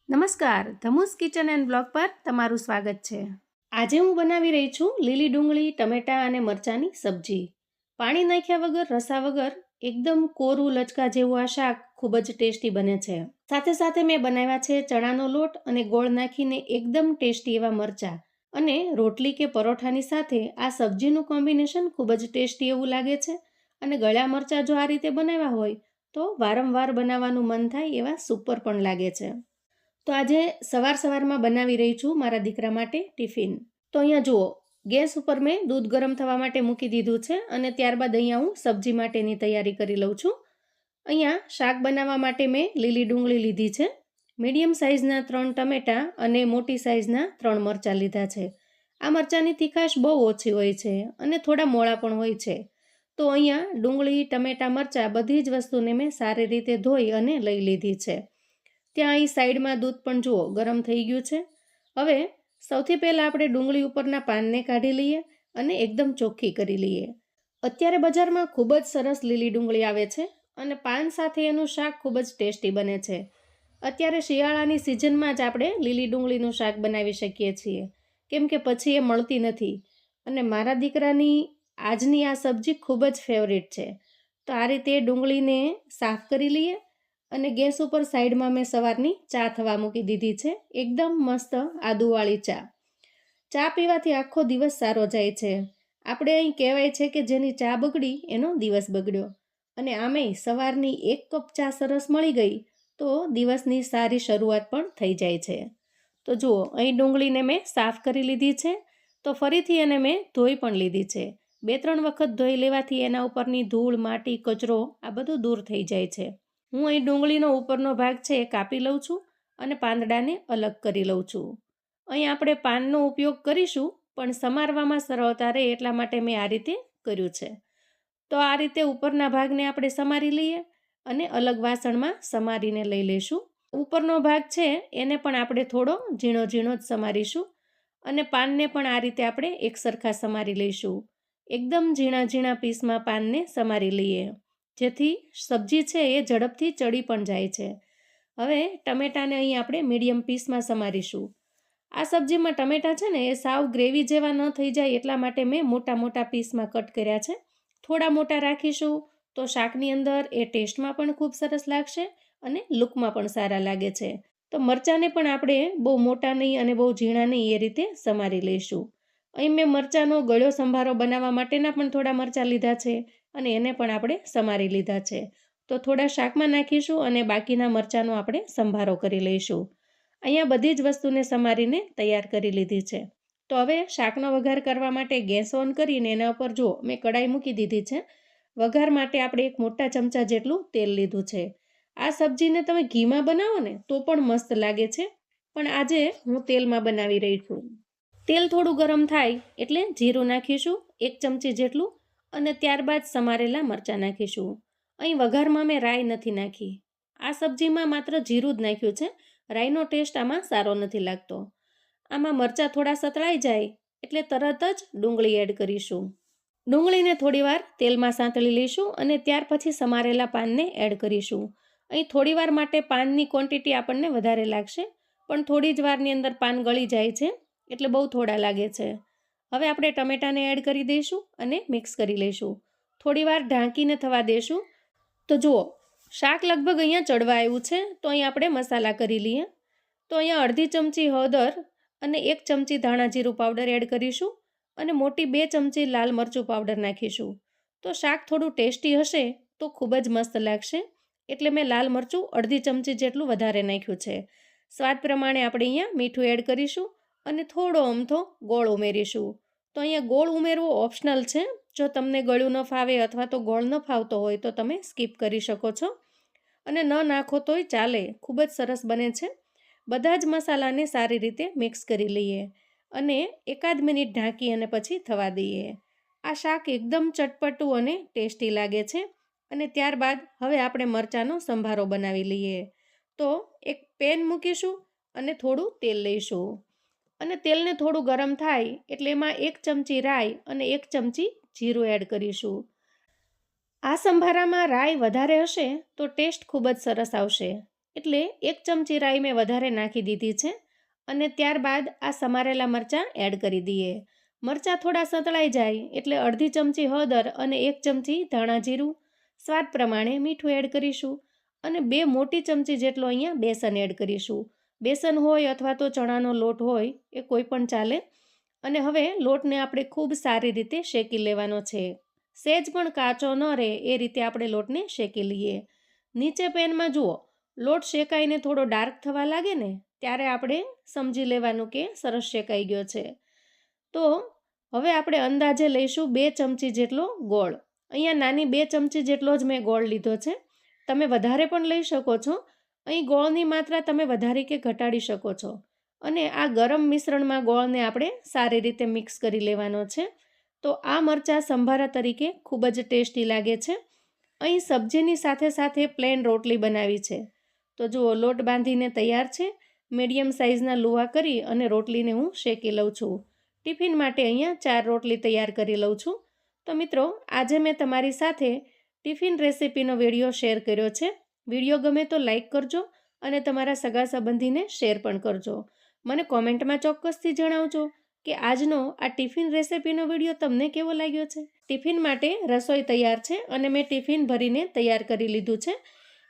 નમસ્કાર, ધમુસ kitchen and blog પર તમારું સ્વાગત છે. આજે હું બનાવી રહી છું લીલી ડુંગળી, ટમેટાં અને મરચાંની સબ્જી. પાણી નાખ્યા વગર, રસા વગર એકદમ કોરું લચકા જેવું આ શાક ખૂબ જ ટેસ્ટી બને છે. સાથે સાથે મેં બનાવ્યા છે ચણાનો લોટ અને ગોળ નાખીને એકદમ ટેસ્ટી એવા મરચાં. અને રોટલી કે પરોઠાની સાથે આ સબ્જીનું કોમ્બિનેશન ખૂબ જ ટેસ્ટી એવું લાગે છે. અને ગળ્યા મરચાં જો આ રીતે બનાવ્યા હોય તો વારંવાર બનાવવાનું મન થાય એવા સુપર પણ લાગે છે. તો આજે સવારમાં બનાવી રહી છું મારા દીકરા માટે ટિફિન. તો અહીંયા જુઓ, ગેસ ઉપર મેં દૂધ ગરમ થવા માટે મૂકી દીધું છે અને ત્યારબાદ અહીંયા હું સબ્જી માટેની તૈયારી કરી લઉં છું. અહીંયા શાક બનાવવા માટે મેં લીલી ડુંગળી લીધી છે, મીડિયમ સાઇઝના 3 ટમેટાં અને મોટી સાઇઝના 3 મરચાં લીધા છે. આ મરચાંની તીખાશ બહુ ઓછી હોય છે અને થોડા મોળા પણ હોય છે. તો અહીંયા ડુંગળી, ટમેટાં, મરચાં બધી જ વસ્તુને મેં સારી રીતે ધોઈ અને લઈ લીધી છે. ત્યાં અહીં સાઈડમાં દૂધ પણ જુઓ ગરમ થઈ ગયું છે. હવે સૌથી પહેલાં આપણે ડુંગળી ઉપરના પાનને કાઢી લઈએ અને એકદમ ચોખ્ખી કરી લઈએ. અત્યારે બજારમાં ખૂબ જ સરસ લીલી ડુંગળી આવે છે અને પાન સાથે એનું શાક ખૂબ જ ટેસ્ટી બને છે. અત્યારે શિયાળાની સિઝનમાં જ આપણે લીલી ડુંગળીનું શાક બનાવી શકીએ છીએ, કેમ કે પછી એ મળતી નથી. અને મારા દીકરાની આજની આ સબ્જી ખૂબ જ ફેવરિટ છે. તો આ રીતે ડુંગળીને સાફ કરી લઈએ અને ગેસ ઉપર સાઈડમાં મેં સવારની ચા થવા મૂકી દીધી છે, એકદમ મસ્ત આદુવાળી ચા. ચા પીવાથી આખો દિવસ સારો જાય છે. આપણે અહીં કહેવાય છે કે જેની ચા બગડી એનો દિવસ બગડ્યો. અને આમેય સવારની 1 કપ ચા સરસ મળી ગઈ તો દિવસની સારી શરૂઆત પણ થઈ જાય છે. તો જુઓ, અહીં ડુંગળીને મેં સાફ કરી લીધી છે. તો ફરીથી એને મેં ધોઈ પણ લીધી છે. 2-3 વખત ધોઈ લેવાથી એના ઉપરની ધૂળ, માટી, કચરો આ બધું દૂર થઈ જાય છે. હું અહીં ડુંગળીનો ઉપરનો ભાગ છે એ કાપી લઉં છું અને પાંદડાને અલગ કરી લઉં છું. અહીં આપણે પાનનો ઉપયોગ કરીશું, પણ સમારવામાં સરળતા રહે એટલા માટે મેં આ રીતે કર્યું છે. તો આ રીતે ઉપરના ભાગને આપણે સમારી લઈએ અને અલગ વાસણમાં સમારીને લઈ લઈશું. ઉપરનો ભાગ છે એને પણ આપણે થોડો ઝીણો ઝીણો જ સમારીશું અને પાનને પણ આ રીતે આપણે એકસરખા સમારી લઈશું. એકદમ ઝીણા ઝીણા પીસમાં પાનને સમારી લઈએ, જેથી સબ્જી છે એ ઝડપથી ચડી પણ જાય છે. હવે ટમેટાને અહીં આપણે મીડિયમ પીસમાં સમારીશું. આ સબ્જીમાં ટમેટાં છે ને એ સાવ ગ્રેવી જેવા ન થઈ જાય એટલા માટે મેં મોટા મોટા પીસમાં કટ કર્યા છે. થોડા મોટા રાખીશું તો શાકની અંદર એ ટેસ્ટમાં પણ ખૂબ સરસ લાગશે અને લુકમાં પણ સારા લાગે છે. તો મરચાંને પણ આપણે બહુ મોટા નહીં અને બહુ ઝીણા નહીં એ રીતે સમારી લઈશું. અહીં મેં મરચાંનો ગળ્યો સંભારો બનાવવા માટેના પણ થોડા મરચાં લીધા છે અને એને પણ આપણે સમારી લીધા છે. તો થોડા શાકમાં નાખીશું અને બાકીના મરચાંનો આપણે સંભારો કરી લઈશું. અહીંયા બધી જ વસ્તુને સમારીને તૈયાર કરી લીધી છે. તો હવે શાકનો વઘાર કરવા માટે ગેસ ઓન કરીને એના ઉપર જુઓ મેં કડાઈ મૂકી દીધી છે. વઘાર માટે આપણે 1 મોટા ચમચા જેટલું તેલ લીધું છે. આ સબ્જીને તમે ઘીમાં બનાવો ને તો પણ મસ્ત લાગે છે, પણ આજે હું તેલમાં બનાવી રહી છું. તેલ થોડું ગરમ થાય એટલે જીરું નાખીશું 1 ચમચી જેટલું અને ત્યારબાદ સમારેલા મરચાં નાખીશું. અહીં વઘારમાં મેં રાઈ નથી નાખી. આ સબ્જીમાં માત્ર જીરું જ નાખ્યું છે. રાઈનો ટેસ્ટ આમાં સારો નથી લાગતો. આમાં મરચાં થોડા સતળાઈ જાય એટલે તરત જ ડુંગળી એડ કરીશું. ડુંગળીને થોડીવાર તેલમાં સાંતળી લઈશું અને ત્યાર પછી સમારેલા પાનને એડ કરીશું. અહીં થોડીવાર માટે પાનની ક્વોન્ટિટી આપણને વધારે લાગશે, પણ થોડી જ વારની અંદર પાન ગળી જાય છે એટલે બહુ થોડા લાગે છે. હવે આપણે ટમેટાને એડ કરી દઈશું અને મિક્સ કરી લઈશું. થોડીવાર ઢાંકીને થવા દઈશું. તો જુઓ, શાક લગભગ અહીંયા ચડવા આવ્યું છે. તો અહીં આપણે મસાલા કરી લઈએ. તો અહીંયા અડધી ચમચી હળદર અને 1 ચમચી ધાણા જીરું પાવડર એડ કરીશું અને મોટી 2 ચમચી લાલ મરચું પાવડર નાખીશું. તો શાક થોડું ટેસ્ટી હશે તો ખૂબ જ મસ્ત લાગશે, એટલે મેં લાલ મરચું અડધી ચમચી જેટલું વધારે નાખ્યું છે. સ્વાદ પ્રમાણે આપણે અહીંયા મીઠું એડ કરીશું અને થોડો અમથો ગોળ ઉમેરીશું. તો અહીંયા ગોળ ઉમેરવો ઓપ્શનલ છે. જો તમને ગળ્યું ન ફાવે અથવા તો ગોળ ન ફાવતો હોય તો તમે સ્કીપ કરી શકો છો અને ન નાખો તોય ચાલે, ખૂબ જ સરસ બને છે. બધા જ મસાલાને સારી રીતે મિક્સ કરી લઈએ અને 1 મિનિટ ઢાંકી અને પછી થવા દઈએ. આ શાક એકદમ ચટપટું અને ટેસ્ટી લાગે છે. અને ત્યારબાદ હવે આપણે મરચાંનો સંભારો બનાવી લઈએ. તો એક પેન મૂકીશું અને થોડું તેલ લઈશું અને તેલને થોડું ગરમ થાય એટલે એમાં 1 ચમચી રાઈ અને 1 ચમચી જીરું એડ કરીશું. આ સંભારામાં રાઈ વધારે હશે તો ટેસ્ટ ખૂબ જ સરસ આવશે, એટલે 1 ચમચી રાઈ મેં વધારે નાખી દીધી છે અને ત્યારબાદ આ સમારેલા મરચાં એડ કરી દઈએ. મરચાં થોડા સતળાઈ જાય એટલે અડધી ચમચી હળદર અને 1 ચમચી ધાણા જીરું, સ્વાદ પ્રમાણે મીઠું એડ કરીશું અને 2 મોટી ચમચી જેટલો અહીંયા બેસન એડ કરીશું. બેસન હોય અથવા તો ચણાનો લોટ હોય એ કોઈ પણ ચાલે. અને હવે લોટને આપણે ખૂબ સારી રીતે શેકી લેવાનો છે. સહેજ પણ કાચો ન રહે એ રીતે આપણે લોટને શેકી લઈએ. નીચે પેનમાં જુઓ, લોટ શેકાઈને થોડો ડાર્ક થવા લાગે ને ત્યારે આપણે સમજી લેવાનું કે સરસ શેકાઈ ગયો છે. તો હવે આપણે અંદાજે લઈશું 2 ચમચી જેટલો ગોળ. અહીંયા નાની 2 ચમચી જેટલો જ મેં ગોળ લીધો છે. તમે વધારે પણ લઈ શકો છો. અહીં ગોળની માત્રા તમે વધારી કે ઘટાડી શકો છો. અને આ ગરમ મિશ્રણમાં ગોળને આપણે સારી રીતે મિક્સ કરી લેવાનો છે. તો આ મરચાં સંભારા તરીકે ખૂબ જ ટેસ્ટી લાગે છે. અહીં સબ્જીની સાથે સાથે પ્લેન રોટલી બનાવી છે. તો જુઓ, લોટ બાંધીને તૈયાર છે. મીડિયમ સાઇઝના લુવા કરી અને રોટલીને હું શેકી લઉં છું. ટિફિન માટે અહીંયા 4 રોટલી તૈયાર કરી લઉં છું. તો મિત્રો, આજે મેં તમારી સાથે ટિફિન રેસિપીનો વિડીયો શેર કર્યો છે. વિડીયો ગમે તો લાઈક કરજો અને તમારા સગા સંબંધીને શેર પણ કરજો. મને કોમેન્ટમાં ચોક્કસથી જણાવજો કે આજનો આ ટિફિન રેસિપીનો વિડીયો તમને કેવો લાગ્યો છે. ટિફિન માટે રસોઈ તૈયાર છે અને મેં ટિફિન ભરીને તૈયાર કરી લીધું છે.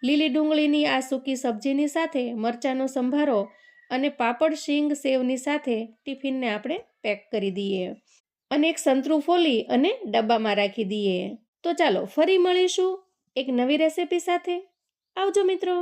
લીલી ડુંગળીની આ સૂકી સબ્જીની સાથે મરચાંનો સંભારો અને પાપડ શીંગ સેવની સાથે ટિફિનને આપણે પેક કરી દઈએ અને એક સંતરું ફોલી અને ડબ્બામાં રાખી દઈએ. તો ચાલો ફરી મળીશું એક નવી રેસિપી સાથે. આવજો મિત્રો.